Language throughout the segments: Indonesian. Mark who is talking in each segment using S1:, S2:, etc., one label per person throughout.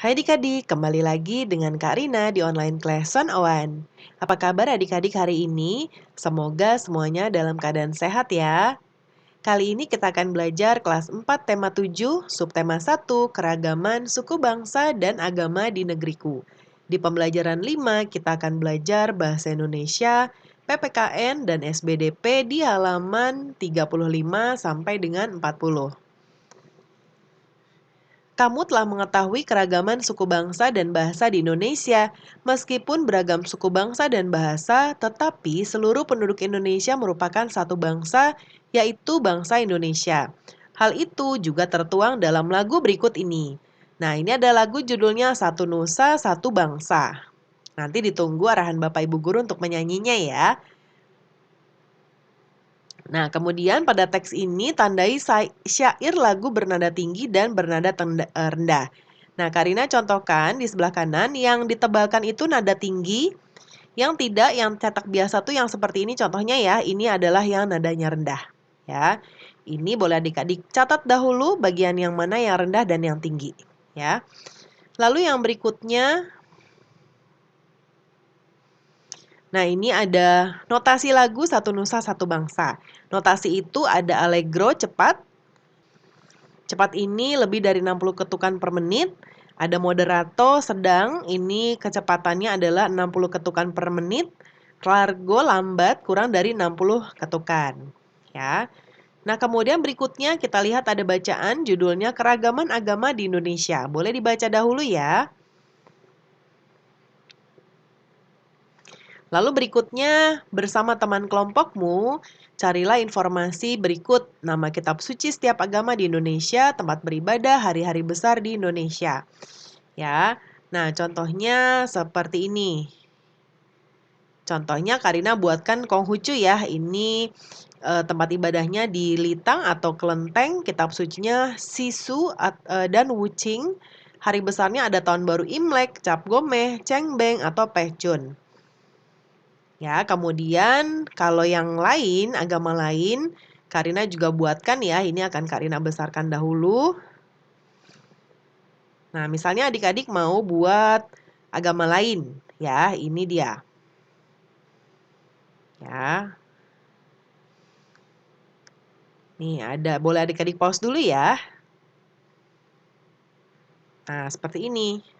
S1: Hai adik-adik, kembali lagi dengan Kak Rina di online class 101. Apa kabar adik-adik hari ini? Semoga semuanya dalam keadaan sehat ya. Kali ini kita akan belajar kelas 4 tema 7, subtema 1, keragaman suku bangsa dan agama di negeriku. Di pembelajaran 5 kita akan belajar bahasa Indonesia, PPKN dan SBDP di halaman 35 sampai dengan 40. Kamu telah mengetahui keragaman suku bangsa dan bahasa di Indonesia. Meskipun beragam suku bangsa dan bahasa, tetapi seluruh penduduk Indonesia merupakan satu bangsa, yaitu bangsa Indonesia. Hal itu juga tertuang dalam lagu berikut ini. Nah, ini ada lagu judulnya Satu Nusa, Satu Bangsa. Nanti ditunggu arahan Bapak Ibu Guru untuk menyanyinya ya. Nah, kemudian pada teks ini tandai syair lagu bernada tinggi dan bernada rendah. Nah, Karina contohkan di sebelah kanan yang ditebalkan itu nada tinggi, yang tidak, yang cetak biasa tuh yang seperti ini contohnya ya, ini adalah yang nadanya rendah. Ya, ini boleh adik-adik catat dahulu bagian yang mana yang rendah dan yang tinggi. Ya, lalu yang berikutnya. Nah, ini ada notasi lagu Satu Nusa Satu Bangsa. Notasi itu ada allegro cepat. Cepat ini lebih dari 60 ketukan per menit. Ada moderato sedang, ini kecepatannya adalah 60 ketukan per menit. Largo lambat kurang dari 60 ketukan. Ya. Nah, kemudian berikutnya kita lihat ada bacaan judulnya Keragaman Agama di Indonesia. Boleh dibaca dahulu ya. Lalu berikutnya, bersama teman kelompokmu, carilah informasi berikut nama kitab suci setiap agama di Indonesia, tempat beribadah, hari-hari besar di Indonesia. Ya, nah contohnya seperti ini. Contohnya Karina buatkan Konghucu ya, ini tempat ibadahnya di Litang atau Kelenteng, kitab sucinya Sisu dan Wuching. Hari besarnya ada tahun baru Imlek, Cap Gomeh, Cengbeng atau Pehcun. Ya, kemudian kalau yang lain, agama lain, Karina juga buatkan ya, ini akan Karina besarkan dahulu. Nah, misalnya adik-adik mau buat agama lain, ya, ini dia. Ya. Nih ada, boleh adik-adik pause dulu ya. Nah, seperti ini.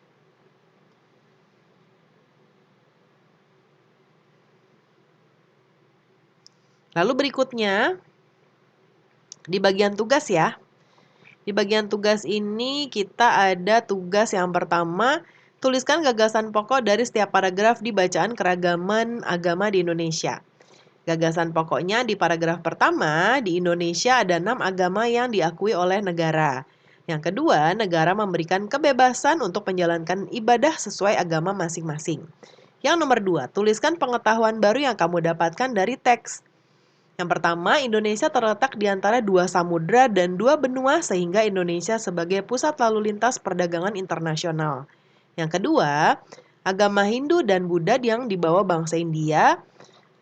S1: Lalu berikutnya, di bagian tugas ya. Di bagian tugas ini kita ada tugas yang pertama, tuliskan gagasan pokok dari setiap paragraf di bacaan keragaman agama di Indonesia. Gagasan pokoknya di paragraf pertama, di Indonesia ada 6 agama yang diakui oleh negara. Yang kedua, negara memberikan kebebasan untuk menjalankan ibadah sesuai agama masing-masing. Yang nomor 2, tuliskan pengetahuan baru yang kamu dapatkan dari teks. Yang pertama, Indonesia terletak di antara 2 samudra dan 2 benua sehingga Indonesia sebagai pusat lalu lintas perdagangan internasional. Yang kedua, agama Hindu dan Buddha yang dibawa bangsa India.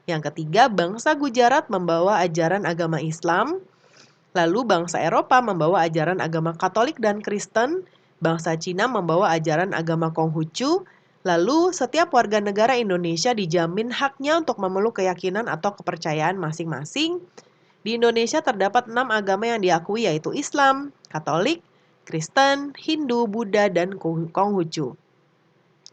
S1: Yang ketiga, bangsa Gujarat membawa ajaran agama Islam. Lalu bangsa Eropa membawa ajaran agama Katolik dan Kristen. Bangsa Cina membawa ajaran agama Konghucu. Lalu setiap warga negara Indonesia dijamin haknya untuk memeluk keyakinan atau kepercayaan masing-masing. Di Indonesia terdapat 6 agama yang diakui yaitu Islam, Katolik, Kristen, Hindu, Buddha, dan Konghucu.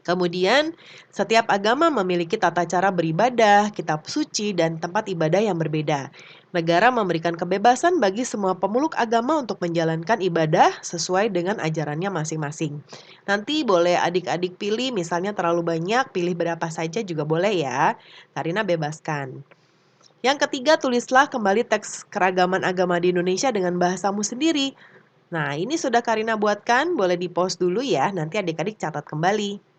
S1: Kemudian, setiap agama memiliki tata cara beribadah, kitab suci, dan tempat ibadah yang berbeda. Negara memberikan kebebasan bagi semua pemeluk agama untuk menjalankan ibadah sesuai dengan ajarannya masing-masing. Nanti boleh adik-adik pilih, misalnya terlalu banyak, pilih berapa saja juga boleh ya. Karina bebaskan. Yang ketiga, tulislah kembali teks keragaman agama di Indonesia dengan bahasamu sendiri. Nah, ini sudah Karina buatkan, boleh di-pause dulu ya, nanti adik-adik catat kembali.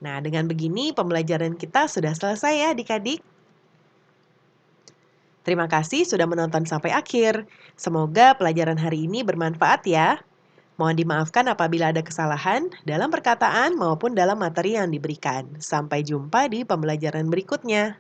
S1: Nah, dengan begini pembelajaran kita sudah selesai ya adik-adik. Terima kasih sudah menonton sampai akhir. Semoga pelajaran hari ini bermanfaat ya. Mohon dimaafkan apabila ada kesalahan dalam perkataan maupun dalam materi yang diberikan. Sampai jumpa di pembelajaran berikutnya.